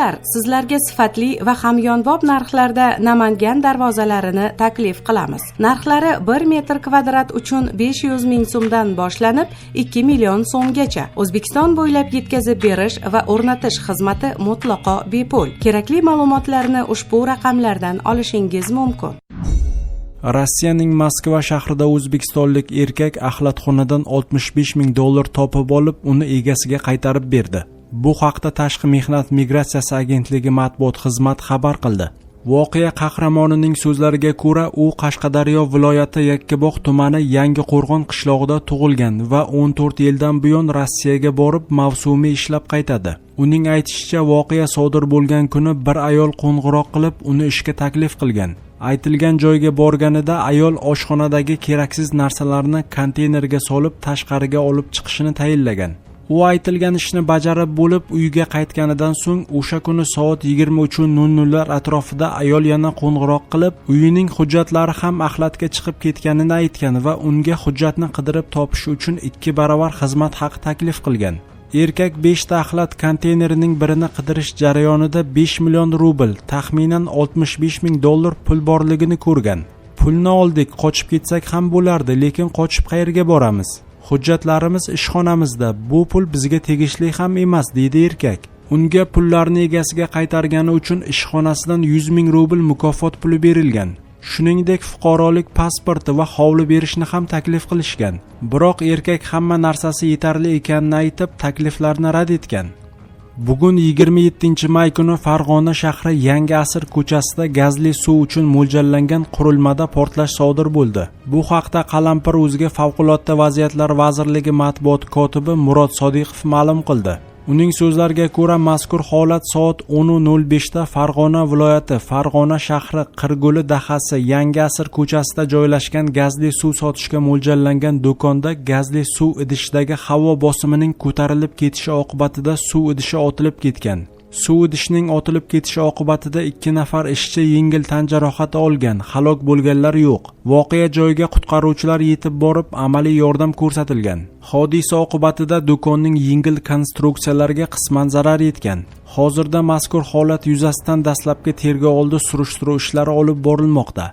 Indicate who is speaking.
Speaker 1: Do'stlar, sizlarga sifatli va hamyonbop narxlarda Namangan darvozalarini taklif qilamiz. Narxlari 1 metr kvadrat uchun 500 ming so'mdan boshlanib 2 million so'mgacha. O'zbekiston bo'ylab yetkazib berish va o'rnatish xizmati mutlaqo bepul. Kerakli ma'lumotlarni ushbu raqamlardan olishingiz mumkin.
Speaker 2: Rossiyaning Moskva shahrida o'zbekistonlik erkak axlatxonadan $65 ming topib olib, uni egasiga qaytarib berdi. Bu haqda Tashqi mehnat migratsiyasi agentligi matbuot xizmati xabar qildi. Voqea qahramonining so'zlariga ko'ra, u Qashqadaryo viloyati Yakkabog' tumani Yangiqo'rg'on qishlog'ida tug'ilgan va 14 yildan buyon Rossiyaga borib mavsumiy ishlab qaytadi. Uning aytishicha, voqea sodir bo'lgan kuni bir ayol qo'ng'iroq qilib, uni ishga taklif qilgan. Aytilgan joyga borganida ayol oshxonadagi keraksiz narsalarni konteynerga solib tashqariga olib chiqishini tayinlagan. U aytilgan ishni bajarib bo'lib uyiga qaytganidan so'ng o'sha kuni soat 23:00 atrofida ayol yana qo'ng'iroq qilib, uyining hujjatlari ham axlatga chiqib ketganini aytgan va unga hujjatni qidirib topish uchun 2 baravar xizmat haqi taklif qilgan. Erkak 5 ta axlat konteynerining birini qidirish jarayonida 5 million rubl, taxminan $65 ming pul borligini ko'rgan. Pulni oldik, qochib ketsak ham bo'lardi, lekin qochib qayerga boramiz? Hujjatlarimiz ishxonamizda, bu pul bizga tegishli ham emas, deydi erkak. Unga pullarni egasiga qaytargani uchun ishxonasidan 100 ming rubl mukofot puli berilgan. Shuningdek, fuqarolik pasporti va hovli berishni ham taklif qilishgan. Biroq erkak hamma narsasi yetarli ekanini aytib, takliflarni rad etgan. Bugun 27-may kuni Farg'ona shahri Yangi Asr ko'chasida gazli suv uchun mo'ljallangan qurilmada portlash sodir bo'ldi. Bu haqda Qalampir o'ziga Favqulodda vaziyatlar vazirligi matbuot kotibi Murod Sodiqov ma'lum qildi. Uning so'zlariga ko'ra, mazkur holat soat 10:05 da Farg'ona viloyati Farg'ona shahri Qirguli dahasi Yangi Asr ko'chasida joylashgan gazli suv sotishga mo'ljallangan do'konda gazli suv idishidagi havo bosimining ko'tarilib ketishi oqibatida suv idishi otilib ketgan. Suv idishining otilib ketishi oqibatida 2 nafar ishchi yengil tan jarohati olgan, halok bo'lganlar yo'q. Voqea joyiga qutqaruvchilar yetib borib, amaliy yordam ko'rsatilgan. Hodisa oqibatida do'konning yengil konstruksiyalariga qisman zarar yetgan. Hozirda mazkur holat yuzasidan dastlabki tergov oldi surishtiruv ishlari olib borilmoqda.